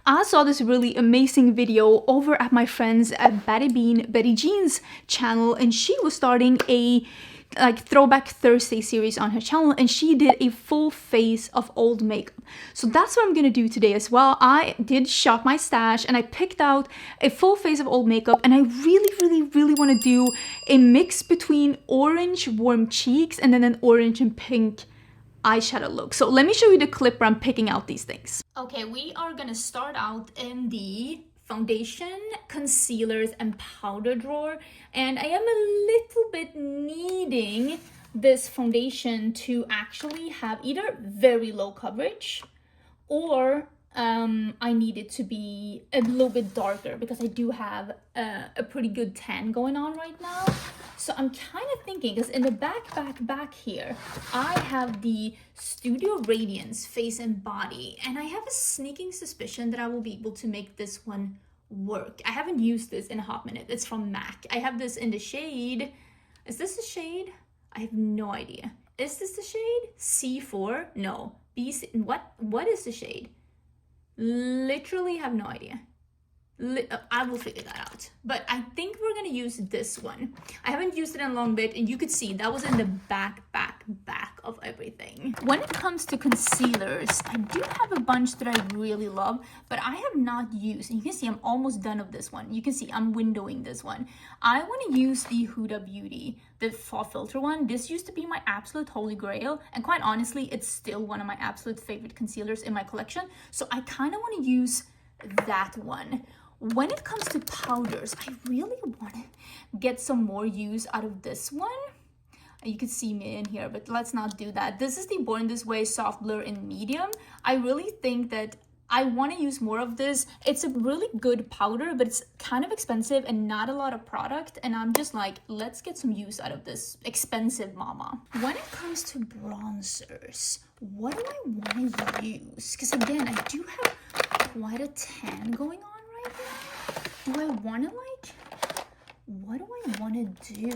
I saw this really amazing video over at my friend's at Betty Jean's channel, and she was starting a like Throwback Thursday series on her channel, and she did a full face of old makeup. So that's what I'm gonna do today as well. I did shop my stash and I picked out a full face of old makeup, and I really want to do a mix between orange warm cheeks and then an orange and pink eyeshadow look. So let me show you the clip where I'm picking out these things. Okay, we are gonna start out in the foundation, concealers, and powder drawer, and I am a little bit needing this foundation to actually have either very low coverage or I need it to be a little bit darker because I do have a pretty good tan going on right now. So I'm kind of thinking, because in the back here, I have the Studio Radiance Face and Body, and I have a sneaking suspicion that I will be able to make this one work. I haven't used this in a hot minute. It's from MAC. I have this in the shade. Is this the shade? I have no idea. Is this the shade? C4? No. BC. What is the shade? Literally have no idea. I will figure that out. But I think we're gonna use this one. I haven't used it in a long bit, and you could see that was in the back of everything. When it comes to concealers, I do have a bunch that I really love, but I have not used. And you can see I'm almost done of this one. You can see I'm windowing this one. I want to use the Huda Beauty, the fall filter one. This used to be my absolute holy grail, and quite honestly, it's still one of my absolute favorite concealers in my collection. So I kind of want to use that one. When it comes to powders, I really want to get some more use out of this one. You can see me in here, but let's not do that. This is the Born This Way Soft Blur in medium. I really think that I want to use more of this. It's a really good powder, but it's kind of expensive and not a lot of product. And I'm just like, let's get some use out of this expensive mama. When it comes to bronzers, what do I want to use? Because again, I do have quite a tan going on right now. Do I want to what do I want to do?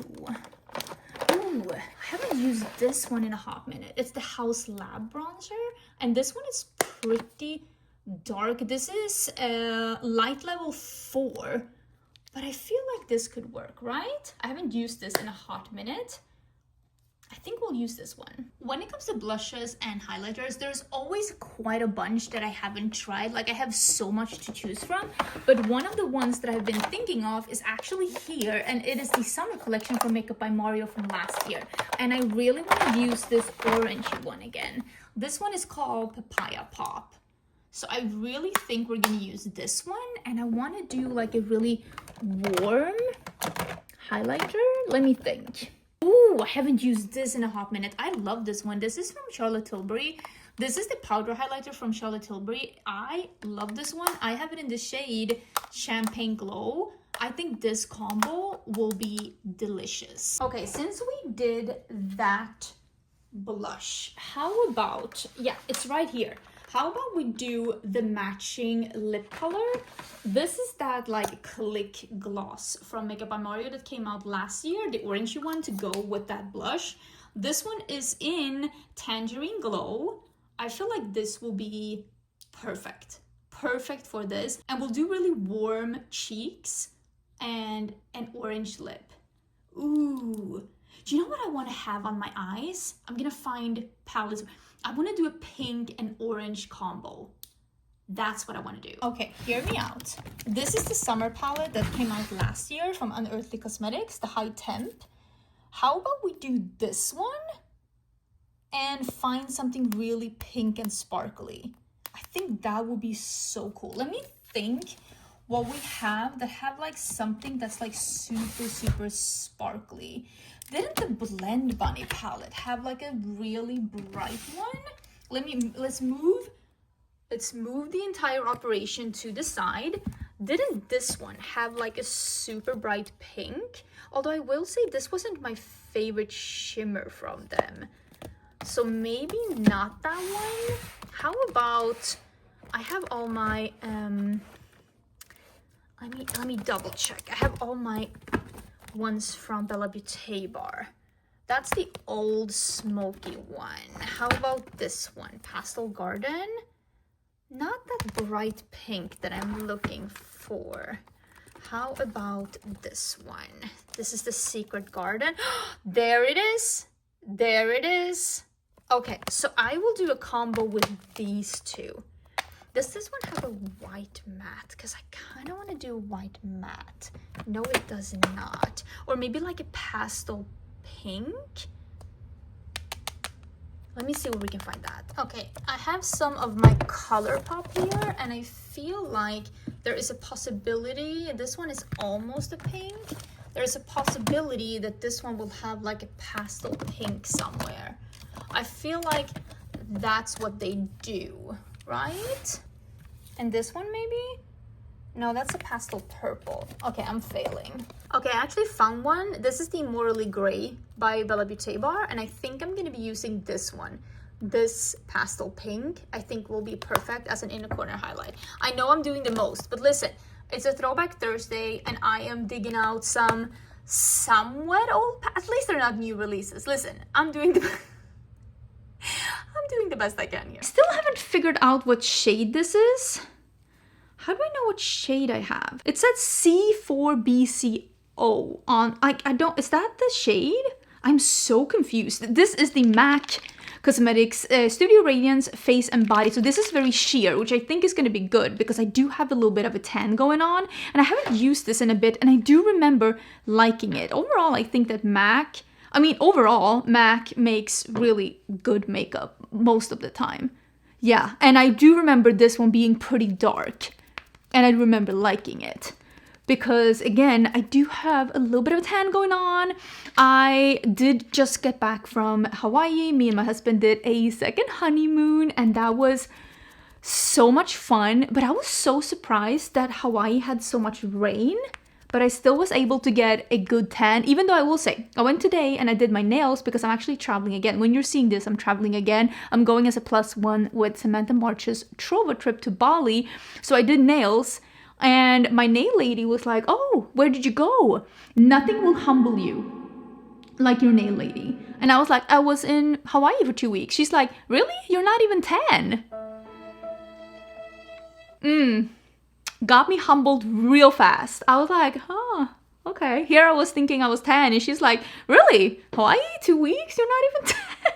Ooh, I haven't used this one in a hot minute. It's the House Lab bronzer, and this one is pretty dark. This is light level 4, but I feel like this could work, right? I haven't used this in a hot minute. I think we'll use this one. When it comes to blushes and highlighters, there's always quite a bunch that I haven't tried. Like, I have so much to choose from, but one of the ones that I've been thinking of is actually here, and it is the summer collection from Makeup by Mario from last year. And I really want to use this orange one again. This one is called Papaya Pop. So I really think we're gonna use this one, and I want to do like a really warm highlighter. Let me think. Ooh, I haven't used this in a hot minute. I love this one. This is from Charlotte Tilbury. This is the powder highlighter from Charlotte Tilbury. I love this one. I have it in the shade Champagne Glow. I think this combo will be delicious. Okay, since we did that blush, how about, yeah, it's right here. How about we do the matching lip color? This is that like Click Gloss from Makeup by Mario that came out last year, the orangey one to go with that blush. This one is in Tangerine Glow. I feel like this will be perfect for this. And we'll do really warm cheeks and an orange lip. Ooh, do you know what I want to have on my eyes? I'm gonna find palettes. I want to do a pink and orange combo. That's what I want to do. Okay, hear me out. This is the summer palette that came out last year from Unearthly Cosmetics, the High Temp. How about we do this one and find something really pink and sparkly? I think that would be so cool. Let me think what we have that have like something that's like super sparkly. Didn't the Blend Bunny palette have like a really bright one? Let's move the entire operation to the side. Didn't this one have like a super bright pink? Although I will say this wasn't my favorite shimmer from them. So maybe not that one. How about, I have all my, let me double check. I have all my ones from Bella Beauté bar. That's the old smoky one. How about this one? Pastel Garden? not that bright pink that I'm looking for. How about this one? This is the Secret Garden. There it is. There it is. Okay, so I will do a combo with these two. Does this one have a white matte? Because I kind of want to do white matte. No, it does not. Or maybe like a pastel pink. Let me see where we can find that. Okay, I have some of my ColourPop here, and I feel like there is a possibility, this one is almost a pink. There's a possibility that this one will have like a pastel pink somewhere. I feel like that's what they do, right? And this one maybe? No, that's a pastel purple. Okay, I'm failing. Okay, I actually found one. This is the Morally Grey by Bella Beauté Bar, and I think I'm gonna be using this one. This pastel pink, I think will be perfect as an inner corner highlight. I know I'm doing the most, but listen, it's a Throwback Thursday, and I am digging out some somewhat old, at least they're not new releases. Listen, I'm doing the best I can here. Still haven't figured out what shade this is. How do I know what shade I have? It said C4BCO on, I don't, is that the shade? I'm so confused. This is the MAC Cosmetics Studio Radiance Face and Body. So this is very sheer, which I think is going to be good because I do have a little bit of a tan going on. And I haven't used this in a bit, and I do remember liking it. Overall, I think that MAC makes really good makeup most of the time. Yeah, and I do remember this one being pretty dark. And I remember liking it because, again, I do have a little bit of a tan going on. I did just get back from Hawaii. Me and my husband did a second honeymoon, and that was so much fun. But I was so surprised that Hawaii had so much rain, but I still was able to get a good tan, even though I will say, I went today and I did my nails because I'm actually traveling again. When you're seeing this, I'm traveling again. I'm going as a +1 with Samantha March's Trova trip to Bali. So I did nails, and my nail lady was like, oh, where did you go? Nothing will humble you like your nail lady. And I was like, I was in Hawaii for 2 weeks. She's like, really? You're not even tan. Got me humbled real fast. I was like, huh, okay. Here I was thinking I was tan, and she's like, really? Hawaii, 2 weeks? You're not even tan?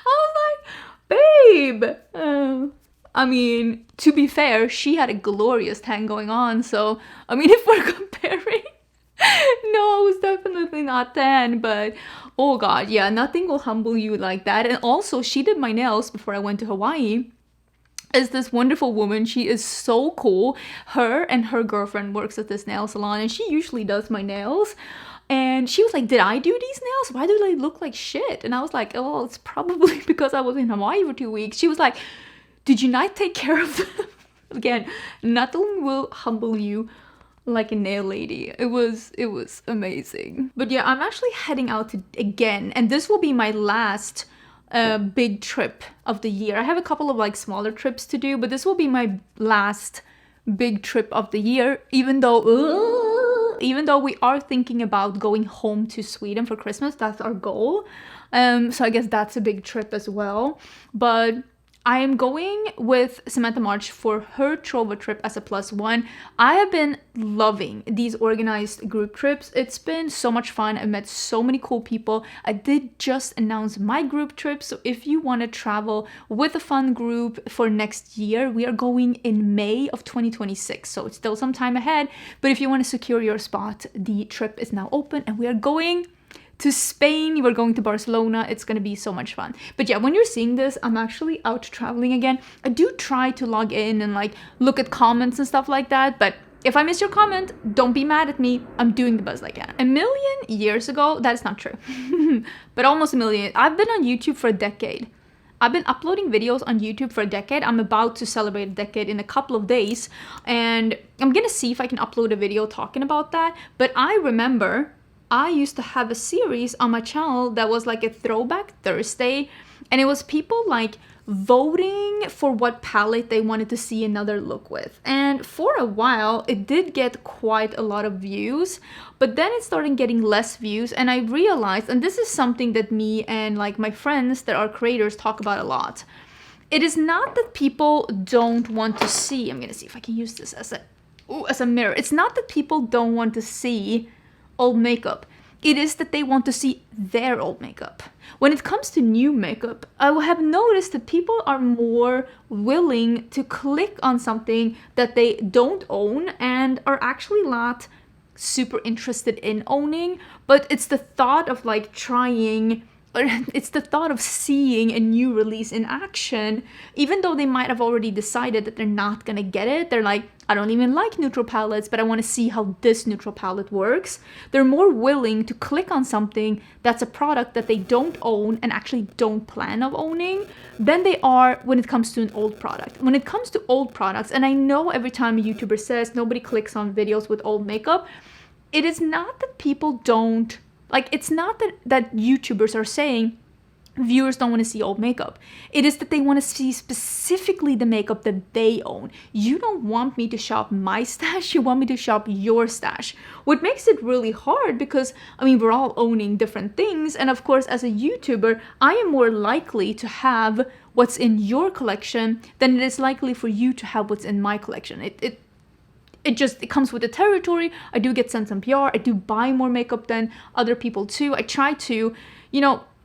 I was like, babe. I mean, to be fair, she had a glorious tan going on. So, I mean, if we're comparing, no, I was definitely not tan, but oh God, yeah, nothing will humble you like that. And also, she did my nails before I went to Hawaii. Is this wonderful woman. She is so cool. Her and her girlfriend works at this nail salon, and she usually does my nails. And she was like, did I do these nails? Why do they look like shit? And I was like, oh, it's probably because I was in Hawaii for 2 weeks. She was like, did you not take care of them? Again, nothing will humble you like a nail lady. It was amazing. But yeah, I'm actually heading out again, and this will be my last big trip of the year. I have a couple of like smaller trips to do, but this will be my last big trip of the year, even though we are thinking about going home to Sweden for Christmas. That's our goal. So I guess that's a big trip as well. But I am going with Samantha March for her Trova trip as a +1. I have been loving these organized group trips. It's been so much fun. I met so many cool people. I did just announce my group trip. So if you want to travel with a fun group for next year, we are going in May of 2026. So it's still some time ahead. But if you want to secure your spot, the trip is now open, and we are going to Spain. You are going to Barcelona. It's going to be so much fun. But yeah, when you're seeing this, I'm actually out traveling again. I do try to log in and like look at comments and stuff like that. But if I miss your comment, don't be mad at me. I'm doing the best I can. A million years ago, that is not true. But almost a million. I've been on YouTube for a decade. I've been uploading videos on YouTube for a decade. I'm about to celebrate a decade in a couple of days. And I'm going to see if I can upload a video talking about that. But I remember I used to have a series on my channel that was like a Throwback Thursday, and it was people like voting for what palette they wanted to see another look with. And for a while, it did get quite a lot of views, but then it started getting less views, and I realized, and this is something that me and like my friends that are creators talk about a lot, it is not that people don't want to see. I'm gonna see if I can use this as a mirror. It's not that people don't want to see old makeup. It is that they want to see their old makeup. When it comes to new makeup, I have noticed that people are more willing to click on something that they don't own and are actually not super interested in owning, but it's the thought of like trying, or it's the thought of seeing a new release in action, even though they might have already decided that they're not gonna get it. They're like, I don't even like neutral palettes, but I want to see how this neutral palette works. They're more willing to click on something that's a product that they don't own and actually don't plan of owning than they are when it comes to an old product. When it comes to old products, and I know every time a YouTuber says nobody clicks on videos with old makeup, it is not that people don't, like, it's not that YouTubers are saying viewers don't want to see old makeup. It is that they want to see specifically the makeup that they own. You don't want me to shop my stash, you want me to shop your stash. What makes it really hard because, I mean, we're all owning different things. And of course, as a YouTuber, I am more likely to have what's in your collection than it is likely for you to have what's in my collection. It comes with the territory. I do get sent some PR. I do buy more makeup than other people too. I try to,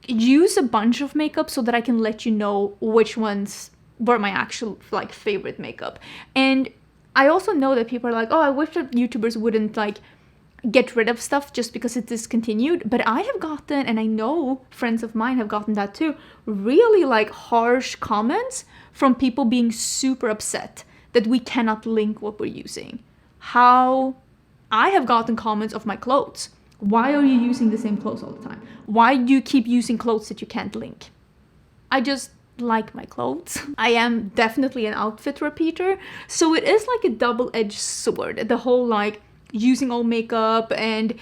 use a bunch of makeup so that I can let you know which ones were my actual like favorite makeup. And I also know that people are like, oh, I wish that YouTubers wouldn't like get rid of stuff just because it's discontinued. But I have gotten, and I know friends of mine have gotten that too, really like harsh comments from people being super upset that we cannot link what we're using. How I have gotten comments of my clothes. Why are you using the same clothes all the time? Why do you keep using clothes that you can't link? I just like my clothes. I am definitely an outfit repeater. So it is like a double-edged sword. The whole like using old makeup and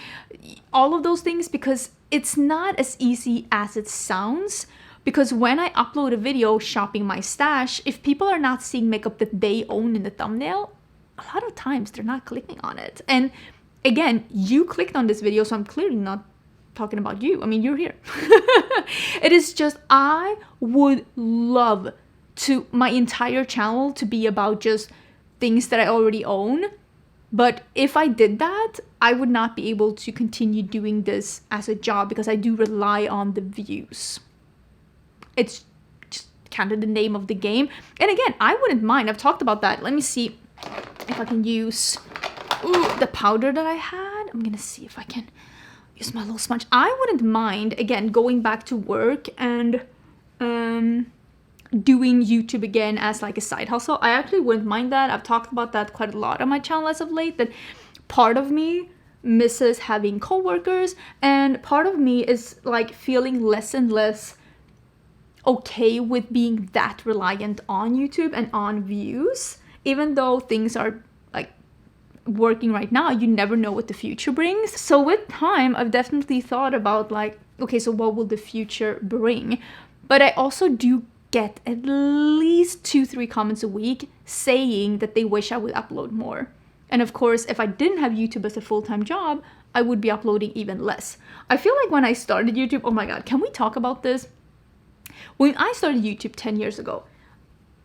all of those things, because it's not as easy as it sounds. Because when I upload a video shopping my stash, if people are not seeing makeup that they own in the thumbnail, a lot of times they're not clicking on it. And again, you clicked on this video, so I'm clearly not talking about you. I mean, you're here. It is just, I would love to my entire channel to be about just things that I already own. But if I did that, I would not be able to continue doing this as a job because I do rely on the views. It's just kind of the name of the game. And again, I wouldn't mind. I've talked about that. Let me see if I can use the powder that I had. I'm gonna see if I can use my little sponge. I wouldn't mind, again, going back to work and doing YouTube again as like a side hustle. I actually wouldn't mind that. I've talked about that quite a lot on my channel as of late, that part of me misses having coworkers and part of me is like feeling less and less okay with being that reliant on YouTube and on views. Even though things are like working right now, you never know what the future brings. So with time, I've definitely thought about like, okay, so what will the future bring? But I also do get at least 2-3 comments a week saying that they wish I would upload more. And of course, if I didn't have YouTube as a full-time job, I would be uploading even less. I feel like when I started YouTube, oh my God, can we talk about this? When I started YouTube 10 years ago,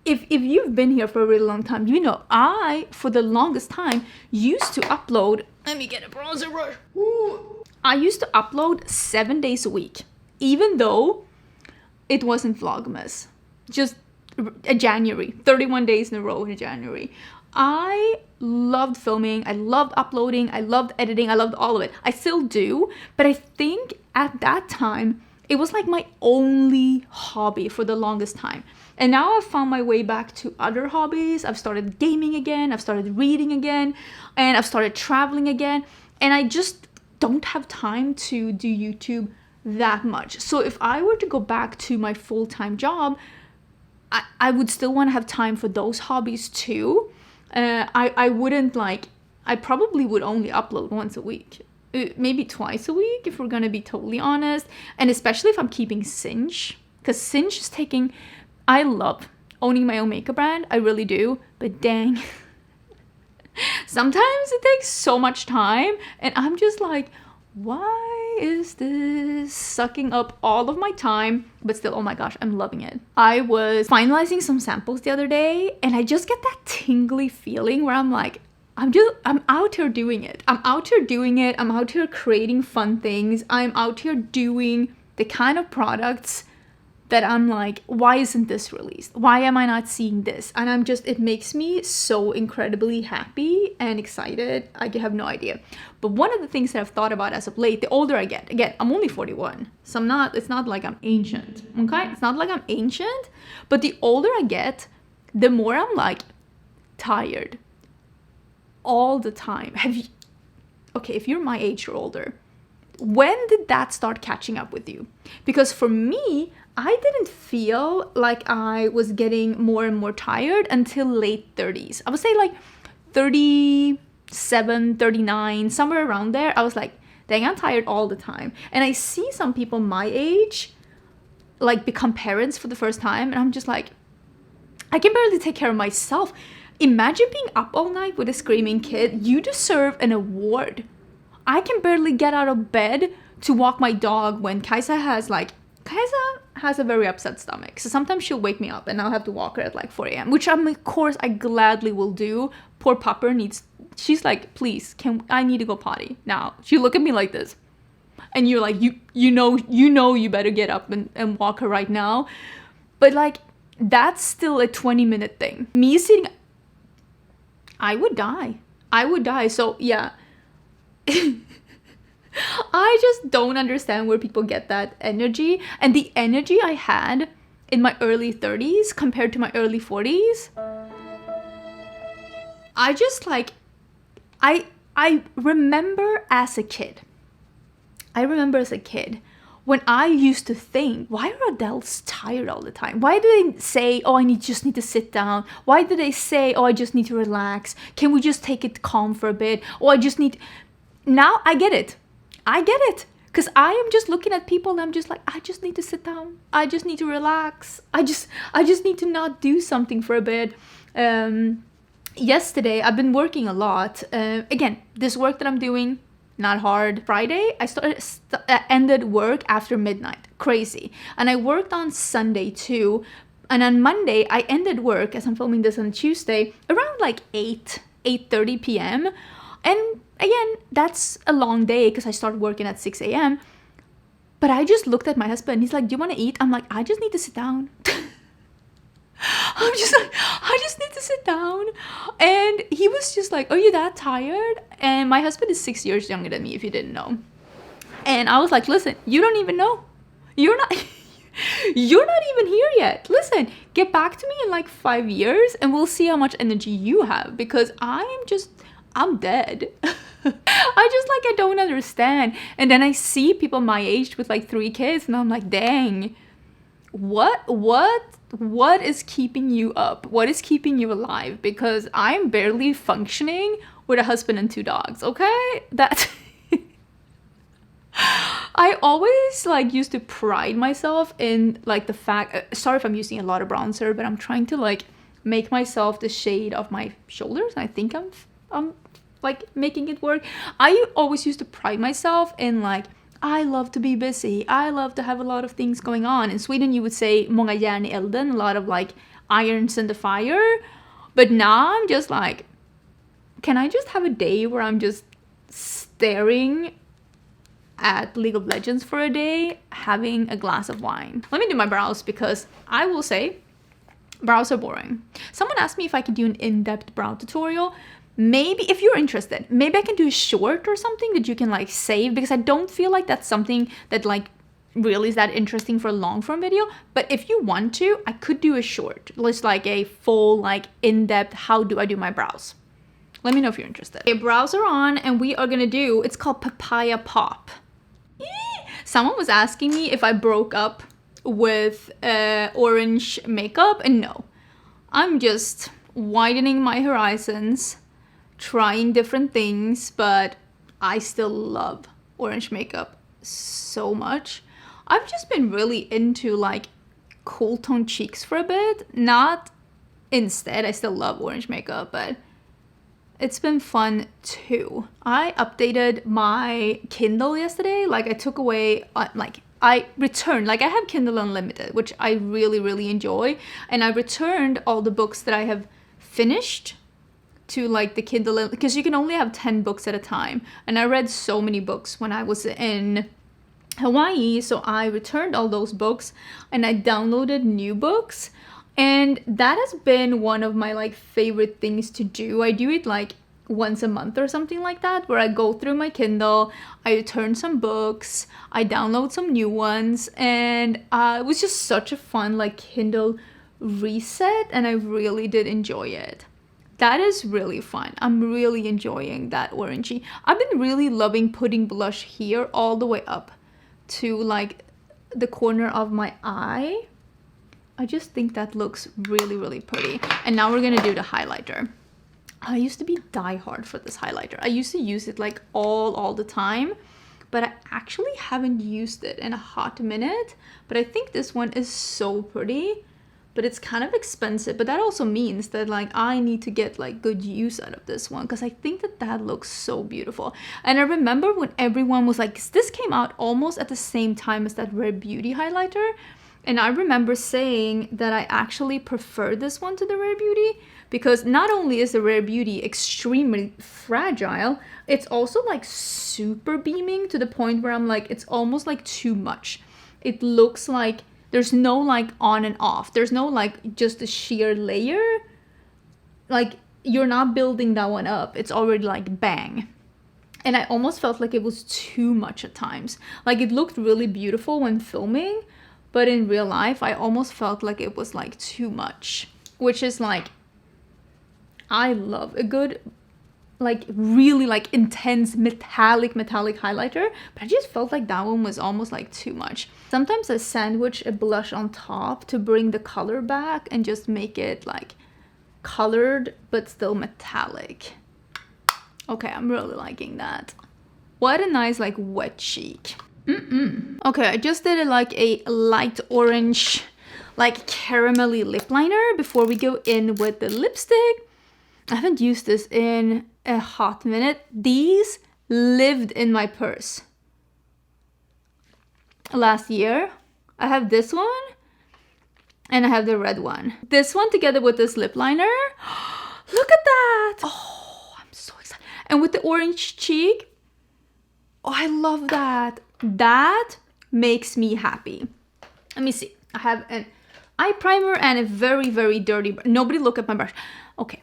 if you've been here for a really long time, you know I, for the longest time, used to upload, let me get a bronzer brush. Ooh. I used to upload 7 days a week, even though it wasn't Vlogmas. Just a January, 31 days in a row in January. I loved filming, I loved uploading, I loved editing, I loved all of it. I still do, but I think at that time, it was like my only hobby for the longest time. And now I've found my way back to other hobbies. I've started gaming again, I've started reading again, and I've started traveling again. And I just don't have time to do YouTube that much. So if I were to go back to my full-time job, I would still want to have time for those hobbies too. I wouldn't like, I probably would only upload once a week. Maybe twice a week if we're gonna be totally honest. And especially if I'm keeping Cinch. Because Cinch is taking, I love owning my own makeup brand. I really do. But dang. Sometimes it takes so much time. And I'm just like, why is this sucking up all of my time? But still, oh my gosh, I'm loving it. I was finalizing some samples the other day and I just get that tingly feeling where I'm like, I'm out here doing it. I'm out here doing it. I'm out here creating fun things. I'm out here doing the kind of products that I'm like, why isn't this released? Why am I not seeing this? And I'm just, it makes me so incredibly happy and excited. I have no idea. But one of the things that I've thought about as of late, the older I get, again, I'm only 41. So it's not like I'm ancient, okay? It's not like I'm ancient, but the older I get, the more I'm like tired all the time. Okay, if you're my age or older, when did that start catching up with you? Because for me, I didn't feel like I was getting more and more tired until late 30s. I would say like 37, 39, somewhere around there. I was like, dang, I'm tired all the time. And I see some people my age like become parents for the first time. And I'm just like, I can barely take care of myself. Imagine being up all night with a screaming kid. You deserve an award. I can barely get out of bed to walk my dog when Kaisa has a very upset stomach. So sometimes she'll wake me up and I'll have to walk her at like 4 a.m. Which of course I gladly will do. Poor pupper she's like, please, I need to go potty now. She look at me like this. And you're like, you know you better get up and walk her right now. But like, that's still a 20-minute thing. Me sitting, I would die. So yeah. I just don't understand where people get that energy. And the energy I had in my early 30s compared to my early 40s, I just like, I remember as a kid when I used to think, why are adults tired all the time? Why do they say, oh, just need to sit down? Why do they say, oh, I just need to relax? Can we just take it calm for a bit? Or now I get it. Because I am just looking at people and I'm just like, I just need to sit down. I just need to relax. I just need to not do something for a bit. Yesterday, I've been working a lot. Again, this work that I'm doing, not hard. Friday, I ended work after midnight. Crazy. And I worked on Sunday too. And on Monday, I ended work, as I'm filming this on Tuesday, around like 8:30 p.m. And again, that's a long day because I started working at 6 a.m. But I just looked at my husband. He's like, do you want to eat? I'm like, I just need to sit down. I'm just like, I just need to sit down. And he was just like, are you that tired? And my husband is 6 years younger than me, if you didn't know. And I was like, listen, you don't even know. You're not even here yet. Listen, get back to me in like 5 years and we'll see how much energy you have, because I'm dead. I don't understand. And then I see people my age with like 3 kids and I'm like, dang, what is keeping you up? What is keeping you alive? Because I'm barely functioning with a husband and 2 dogs, okay? I always like used to pride myself in like the fact, sorry if I'm using a lot of bronzer, but I'm trying to like make myself the shade of my shoulders. And I think I'm like making it work. I always used to pride myself in like, I love to be busy. I love to have a lot of things going on. In Sweden, you would say många järn i elden, a lot of like irons in the fire. But now I'm just like, can I just have a day where I'm just staring at League of Legends for a day, having a glass of wine? Let me do my brows, because I will say brows are boring. Someone asked me if I could do an in-depth brow tutorial. Maybe, if you're interested, maybe I can do a short or something that you can like save, because I don't feel like that's something that like really is that interesting for a long form video. But if you want to, I could do a short, just like a full like in-depth how do I do my brows. Let me know if you're interested. Okay, brows are on and we are gonna do, it's called Papaya Pop. Someone was asking me if I broke up with orange makeup, and no, I'm just widening my horizons, trying different things, but I still love orange makeup so much. I've just been really into like cool tone cheeks for a bit. Not instead, I still love orange makeup, but it's been fun too. I updated my Kindle yesterday. Like I took away, I returned, like I have Kindle Unlimited, which I really, really enjoy. And I returned all the books that I have finished to like the Kindle, because you can only have 10 books at a time. And I read so many books when I was in Hawaii, so I returned all those books and I downloaded new books. And that has been one of my like favorite things to do. I do it like once a month or something like that, where I go through my Kindle, I return some books, I download some new ones, and it was just such a fun like Kindle reset, and I really did enjoy it. That is really fun. I'm really enjoying that orangey. I've been really loving putting blush here all the way up to like the corner of my eye. I just think that looks really, really pretty. And now we're gonna do the highlighter. I used to be diehard for this highlighter. I used to use it like all the time, but I actually haven't used it in a hot minute. But I think this one is so pretty, but it's kind of expensive. But that also means that like I need to get like good use out of this one, because I think that that looks so beautiful. And I remember when everyone was like, this came out almost at the same time as that Rare Beauty highlighter. And I remember saying that I actually prefer this one to the Rare Beauty, because not only is the Rare Beauty extremely fragile, it's also like super beaming to the point where I'm like, it's almost like too much. It looks like there's no like on and off. There's no like just a sheer layer. Like you're not building that one up. It's already like bang. And I almost felt like it was too much at times. Like it looked really beautiful when filming, but in real life, I almost felt like it was like too much, which is like, I love a good, like really like intense metallic highlighter, but I just felt like that one was almost like too much. Sometimes I sandwich a blush on top to bring the color back and just make it like colored, but still metallic. Okay, I'm really liking that. What a nice like wet cheek. Okay, I just did like a light orange, like caramelly lip liner before we go in with the lipstick. I haven't used this in a hot minute. These lived in my purse last year. I have this one and I have the red one. This one together with this lip liner. Look at that. Oh, I'm so excited. And with the orange cheek. Oh, I love that. That makes me happy. Let me see. I have an eye primer and a very, very dirty brush. Nobody look at my brush. Okay.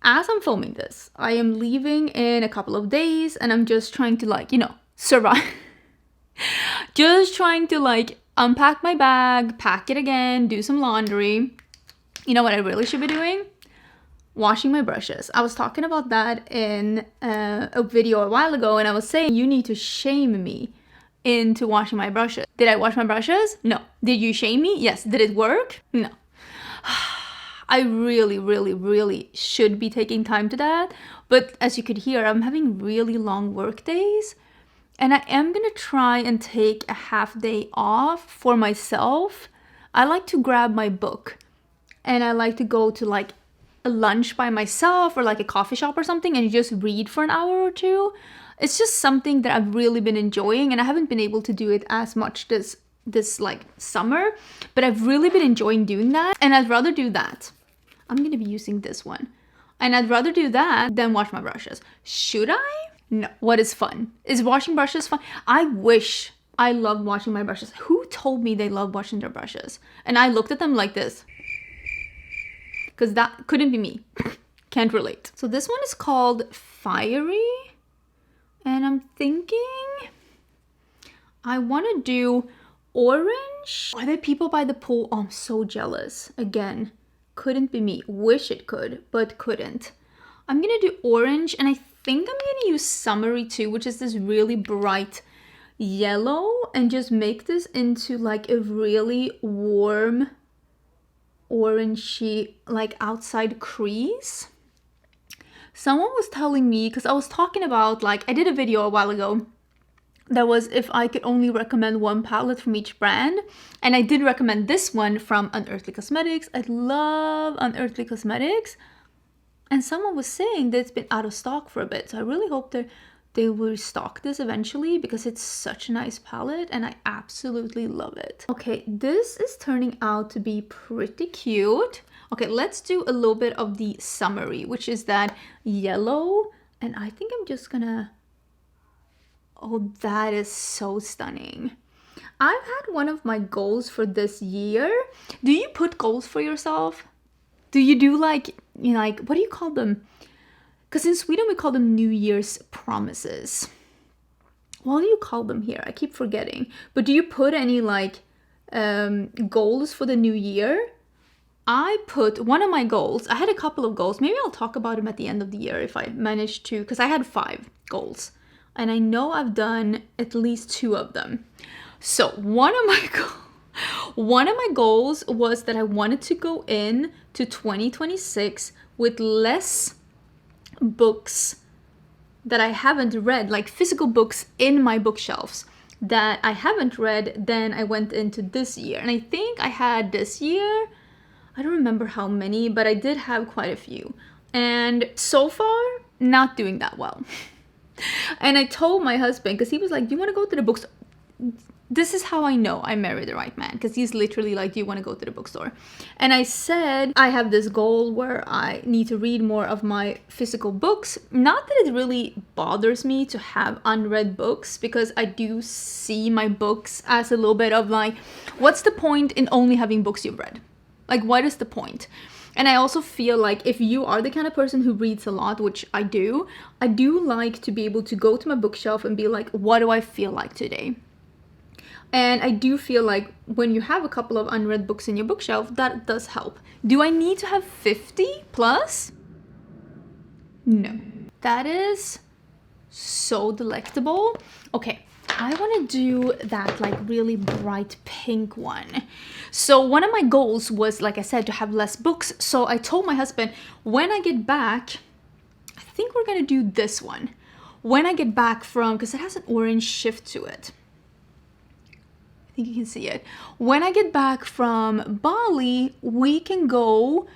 As I'm filming this, I am leaving in a couple of days and I'm just trying to like, you know, survive. Just trying to like unpack my bag, pack it again, do some laundry. You know what I really should be doing? Washing my brushes. I was talking about that in a video a while ago, and I was saying you need to shame me into washing my brushes. Did I wash my brushes? No. Did you shame me? Yes. Did it work? No. I really, really, really should be taking time to that. But as you could hear, I'm having really long work days. And I am gonna try and take a half day off for myself. I like to grab my book and I like to go to like a lunch by myself or like a coffee shop or something and just read for an hour or two. It's just something that I've really been enjoying, and I haven't been able to do it as much this like summer, but I've really been enjoying doing that, and I'd rather do that. I'm gonna be using this one, and I'd rather do that than wash my brushes. Should I? No. What is fun? Is washing brushes fun? I wish I loved washing my brushes. Who told me they love washing their brushes? And I looked at them like this, because that couldn't be me. Can't relate. So this one is called Fiery. And I'm thinking I want to do orange. Are there people by the pool? Oh, I'm so jealous. Again, couldn't be me. Wish it could, but couldn't. I'm going to do orange, and I think I'm going to use Summery too, which is this really bright yellow, and just make this into like a really warm orangey like outside crease. Someone was telling me, because I was talking about, like, I did a video a while ago that was if I could only recommend one palette from each brand, and I did recommend this one from Unearthly Cosmetics. I love Unearthly Cosmetics. And someone was saying that it's been out of stock for a bit. So I really hope that they will restock this eventually because it's such a nice palette and I absolutely love it. Okay, this is turning out to be pretty cute. Okay, let's do a little bit of the summary, which is that yellow. And I think I'm just gonna... Oh, that is so stunning. I've had one of my goals for this year. Do you put goals for yourself? Do you do like, you know, like, what do you call them? Because in Sweden we call them New Year's promises. What do you call them here? I keep forgetting. But do you put any like goals for the new year? I put one of my goals. I had a couple of goals. Maybe I'll talk about them at the end of the year if I manage to, because I had 5 goals. And I know I've done at least 2 of them. So one of my goals was that I wanted to go in to 2026 with less books that I haven't read, like physical books in my bookshelves that I haven't read than I went into this year. And I think I had this year, I don't remember how many, but I did have quite a few. And so far, not doing that well. And I told my husband, because he was like, do you want to go to the bookstore? This is how I know I married the right man, because he's literally like, do you want to go to the bookstore? And I said, I have this goal where I need to read more of my physical books. Not that it really bothers me to have unread books, because I do see my books as a little bit of like, what's the point in only having books you've read? Like, what is the point? And I also feel like if you are the kind of person who reads a lot, which I do like to be able to go to my bookshelf and be like, what do I feel like today? And I do feel like when you have a couple of unread books in your bookshelf, that does help. Do I need to have 50 plus? No. That is so delectable. Okay, I want to do that like really bright pink one. So one of my goals was, like I said, to have less books. So I told my husband, when I get back, I think we're going to do this one. When I get back from, because it has an orange shift to it. I think you can see it. When I get back from Bali, we can go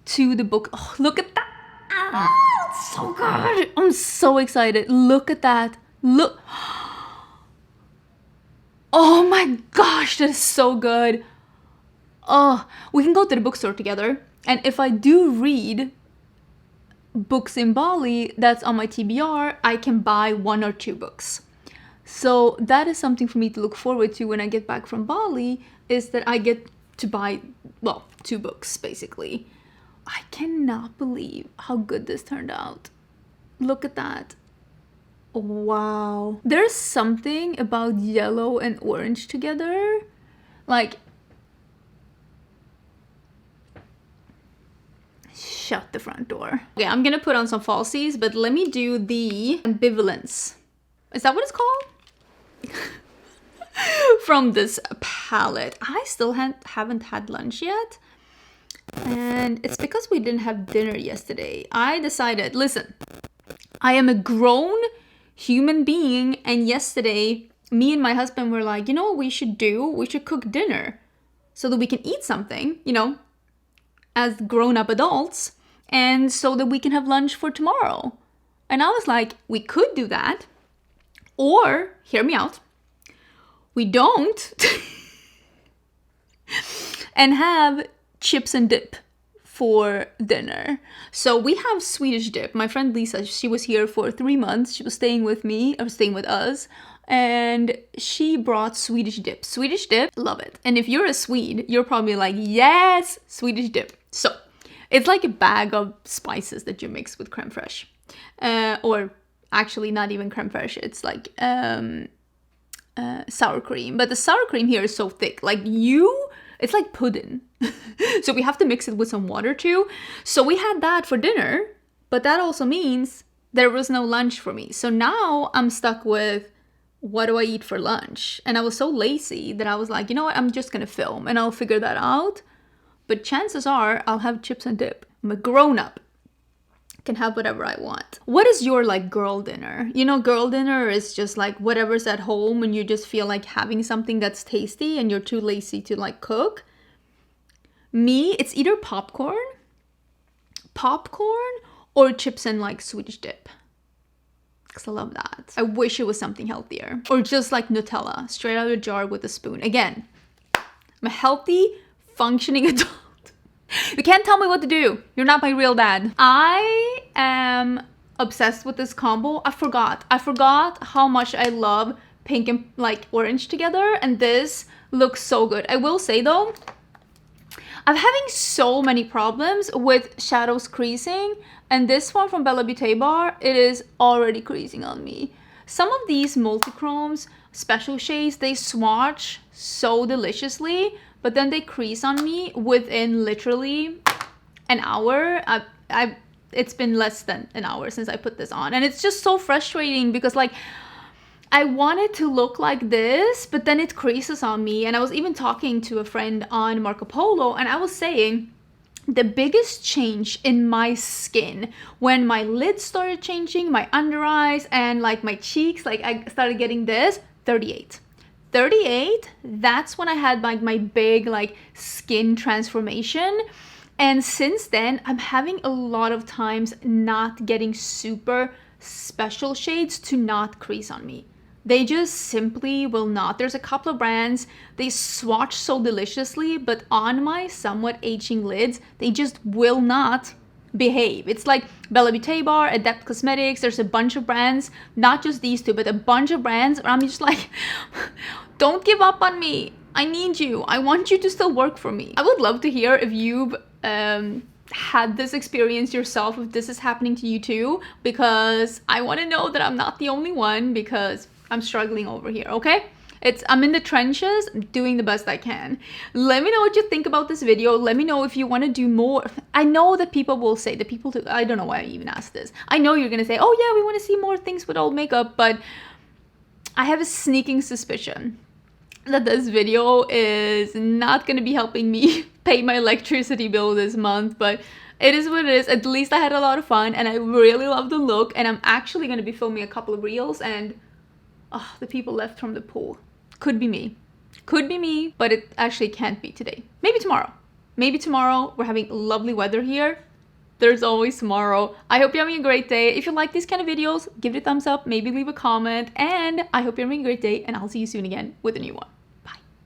to the book. Oh, look at that. Ah, it's so good. I'm so excited. Look at that. Look. Oh my gosh, that is so good. Oh, we can go to the bookstore together. And if I do read books in Bali that's on my TBR, I can buy 1 or 2 books. So that is something for me to look forward to when I get back from Bali, is that I get to buy, well, 2 books basically. I cannot believe how good this turned out. Look at that. Wow. There's something about yellow and orange together. Like, shut the front door. Okay, I'm gonna put on some falsies, but let me do the ambivalence. Is that what it's called? From this palette. I still haven't had lunch yet. And it's because we didn't have dinner yesterday. I decided, listen, I am a grown human being, and yesterday me and my husband were like, you know what we should do? We should cook dinner so that we can eat something, you know, as grown-up adults, and so that we can have lunch for tomorrow. And I was like, we could do that, or, hear me out, we don't and have chips and dip for dinner. So we have Swedish dip. My friend Lisa, she was here for 3 months. She was staying with me, or staying with us, and she brought Swedish dip. Swedish dip, love it. And if you're a Swede, you're probably like, yes, Swedish dip. So it's like a bag of spices that you mix with creme fraiche. Or actually not even creme fraiche. It's like sour cream. But the sour cream here is so thick. Like it's like pudding. So we have to mix it with some water too. So we had that for dinner, but that also means there was no lunch for me. So now I'm stuck with, what do I eat for lunch? And I was so lazy that I was like, you know what, I'm just gonna film and I'll figure that out. But chances are I'll have chips and dip. I'm a grown-up. Can have whatever I want. What is your like girl dinner? You know, girl dinner is just like whatever's at home and you just feel like having something that's tasty and you're too lazy to like cook. Me, it's either popcorn or chips and like Swedish dip. Because I love that. I wish it was something healthier. Or just like Nutella, straight out of the jar with a spoon. Again, I'm a healthy, functioning adult. You can't tell me what to do. You're not my real dad. I am obsessed with this combo. I forgot how much I love pink and like orange together. And this looks so good. I will say though, I'm having so many problems with shadows creasing, and this one from Bella Beauté bar, it is already creasing on me. Some of these multi-chromes, special shades, they swatch so deliciously, but then they crease on me within literally an hour. It's been less than an hour since I put this on, and it's just so frustrating because like, I want it to look like this, but then it creases on me. And I was even talking to a friend on Marco Polo, and I was saying the biggest change in my skin when my lids started changing, my under eyes and like my cheeks, like I started getting this, 38. 38, that's when I had like my big like skin transformation. And since then, I'm having a lot of times not getting super special shades to not crease on me. They just simply will not. There's a couple of brands, they swatch so deliciously, but on my somewhat aging lids, they just will not behave. It's like Bella Beauté bar, Adept Cosmetics, there's a bunch of brands, not just these two, but a bunch of brands where I'm just like, don't give up on me. I need you. I want you to still work for me. I would love to hear if you've had this experience yourself, if this is happening to you too, because I want to know that I'm not the only one, because I'm struggling over here, okay? I'm in the trenches, doing the best I can. Let me know what you think about this video. Let me know if you want to do more. I know that people will say, I don't know why I even asked this. I know you're gonna say, oh yeah, we want to see more things with old makeup, but I have a sneaking suspicion that this video is not gonna be helping me pay my electricity bill this month, but it is what it is. At least I had a lot of fun, and I really love the look, and I'm actually gonna be filming a couple of reels, and the people left from the pool. Could be me. Could be me, but it actually can't be today. Maybe tomorrow. Maybe tomorrow. We're having lovely weather here. There's always tomorrow. I hope you're having a great day. If you like these kind of videos, give it a thumbs up, maybe leave a comment, and I hope you're having a great day, and I'll see you soon again with a new one.